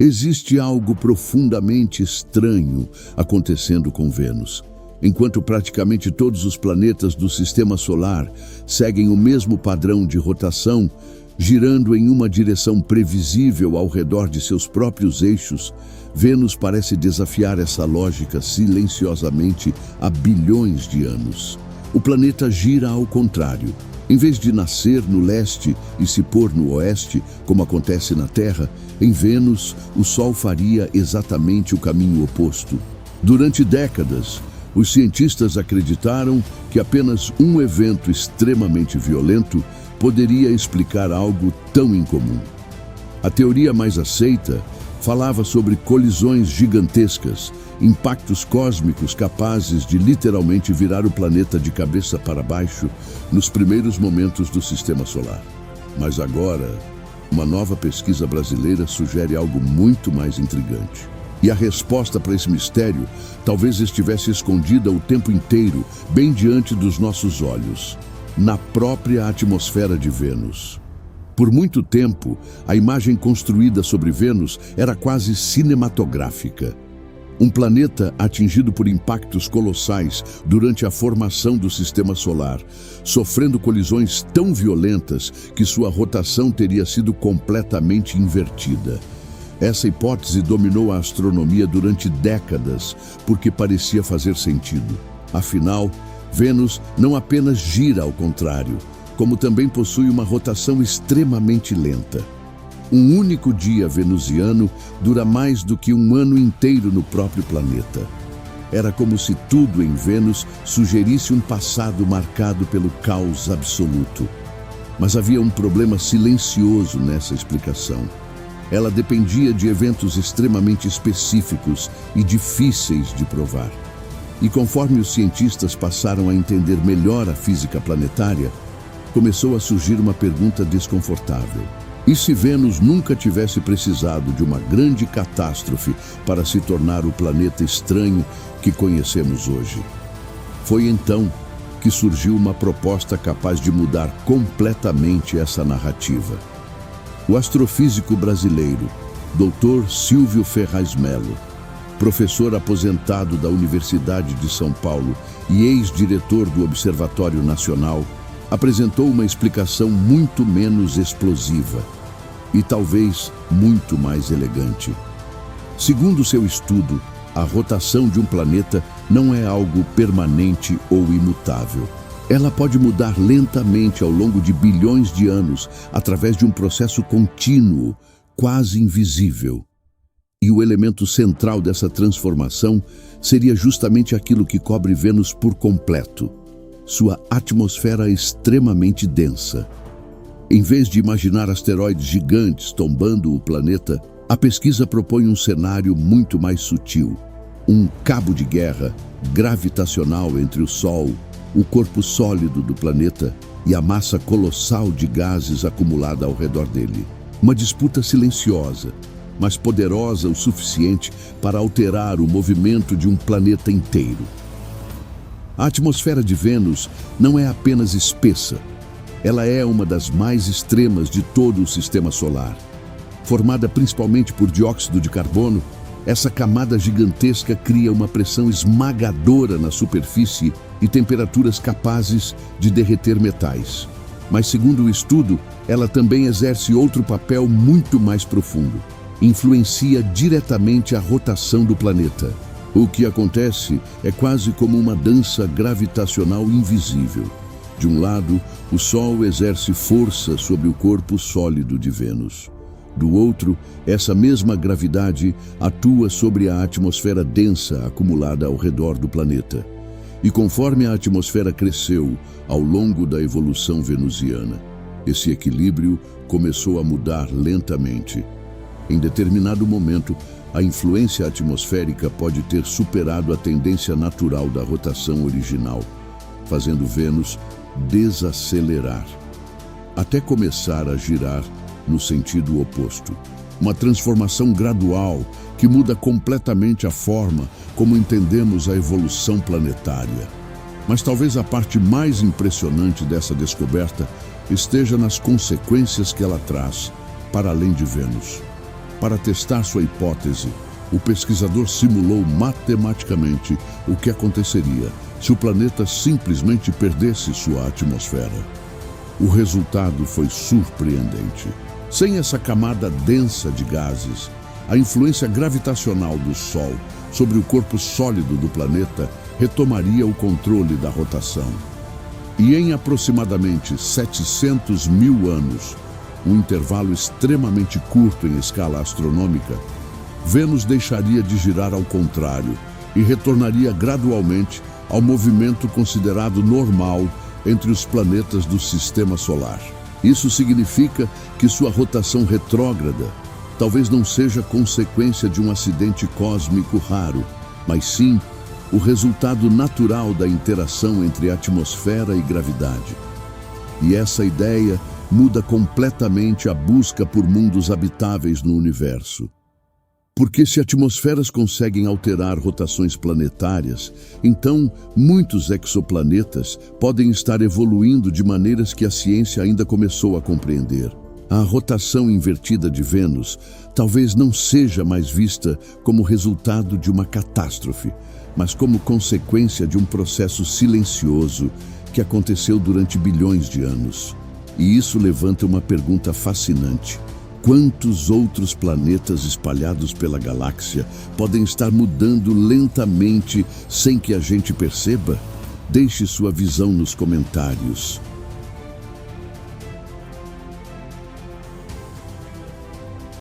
Existe algo profundamente estranho acontecendo com Vênus. Enquanto praticamente todos os planetas do Sistema Solar seguem o mesmo padrão de rotação, girando em uma direção previsível ao redor de seus próprios eixos, Vênus parece desafiar essa lógica silenciosamente há bilhões de anos. O planeta gira ao contrário. Em vez de nascer no leste e se pôr no oeste, como acontece na Terra, em Vênus, o Sol faria exatamente o caminho oposto. Durante décadas, os cientistas acreditaram que apenas um evento extremamente violento poderia explicar algo tão incomum. A teoria mais aceita falava sobre colisões gigantescas, impactos cósmicos capazes de literalmente virar o planeta de cabeça para baixo nos primeiros momentos do Sistema Solar. Mas agora, uma nova pesquisa brasileira sugere algo muito mais intrigante. E a resposta para esse mistério talvez estivesse escondida o tempo inteiro, bem diante dos nossos olhos, na própria atmosfera de Vênus. Por muito tempo, a imagem construída sobre Vênus era quase cinematográfica. Um planeta atingido por impactos colossais durante a formação do Sistema Solar, sofrendo colisões tão violentas que sua rotação teria sido completamente invertida. Essa hipótese dominou a astronomia durante décadas, porque parecia fazer sentido. Afinal, Vênus não apenas gira ao contrário, como também possui uma rotação extremamente lenta. Um único dia venusiano dura mais do que um ano inteiro no próprio planeta. Era como se tudo em Vênus sugerisse um passado marcado pelo caos absoluto. Mas havia um problema silencioso nessa explicação. Ela dependia de eventos extremamente específicos e difíceis de provar. E conforme os cientistas passaram a entender melhor a física planetária, começou a surgir uma pergunta desconfortável. E se Vênus nunca tivesse precisado de uma grande catástrofe para se tornar o planeta estranho que conhecemos hoje? Foi então que surgiu uma proposta capaz de mudar completamente essa narrativa. O astrofísico brasileiro, Dr. Silvio Ferraz Melo, professor aposentado da Universidade de São Paulo e ex-diretor do Observatório Nacional, apresentou uma explicação muito menos explosiva e talvez muito mais elegante. Segundo seu estudo, a rotação de um planeta não é algo permanente ou imutável. Ela pode mudar lentamente ao longo de bilhões de anos através de um processo contínuo, quase invisível. E o elemento central dessa transformação seria justamente aquilo que cobre Vênus por completo: sua atmosfera extremamente densa. Em vez de imaginar asteroides gigantes tombando o planeta, a pesquisa propõe um cenário muito mais sutil. Um cabo de guerra gravitacional entre o Sol, o corpo sólido do planeta e a massa colossal de gases acumulada ao redor dele. Uma disputa silenciosa, mas poderosa o suficiente para alterar o movimento de um planeta inteiro. A atmosfera de Vênus não é apenas espessa, ela é uma das mais extremas de todo o Sistema Solar. Formada principalmente por dióxido de carbono, essa camada gigantesca cria uma pressão esmagadora na superfície e temperaturas capazes de derreter metais. Mas, segundo o estudo, ela também exerce outro papel muito mais profundo. Influencia diretamente a rotação do planeta. O que acontece é quase como uma dança gravitacional invisível. De um lado, o Sol exerce força sobre o corpo sólido de Vênus. Do outro, essa mesma gravidade atua sobre a atmosfera densa acumulada ao redor do planeta. E conforme a atmosfera cresceu ao longo da evolução venusiana, esse equilíbrio começou a mudar lentamente. Em determinado momento, a influência atmosférica pode ter superado a tendência natural da rotação original, fazendo Vênus desacelerar, até começar a girar no sentido oposto. Uma transformação gradual que muda completamente a forma como entendemos a evolução planetária. Mas talvez a parte mais impressionante dessa descoberta esteja nas consequências que ela traz para além de Vênus. Para testar sua hipótese, o pesquisador simulou matematicamente o que aconteceria se o planeta simplesmente perdesse sua atmosfera. O resultado foi surpreendente. Sem essa camada densa de gases, a influência gravitacional do Sol sobre o corpo sólido do planeta retomaria o controle da rotação. E em aproximadamente 700 mil anos, um intervalo extremamente curto em escala astronômica, Vênus deixaria de girar ao contrário e retornaria gradualmente ao movimento considerado normal entre os planetas do Sistema Solar. Isso significa que sua rotação retrógrada talvez não seja consequência de um acidente cósmico raro, mas sim o resultado natural da interação entre atmosfera e gravidade. E essa ideia muda completamente a busca por mundos habitáveis no universo. Porque se atmosferas conseguem alterar rotações planetárias, então muitos exoplanetas podem estar evoluindo de maneiras que a ciência ainda começou a compreender. A rotação invertida de Vênus talvez não seja mais vista como resultado de uma catástrofe, mas como consequência de um processo silencioso que aconteceu durante bilhões de anos. E isso levanta uma pergunta fascinante. Quantos outros planetas espalhados pela galáxia podem estar mudando lentamente sem que a gente perceba? Deixe sua visão nos comentários.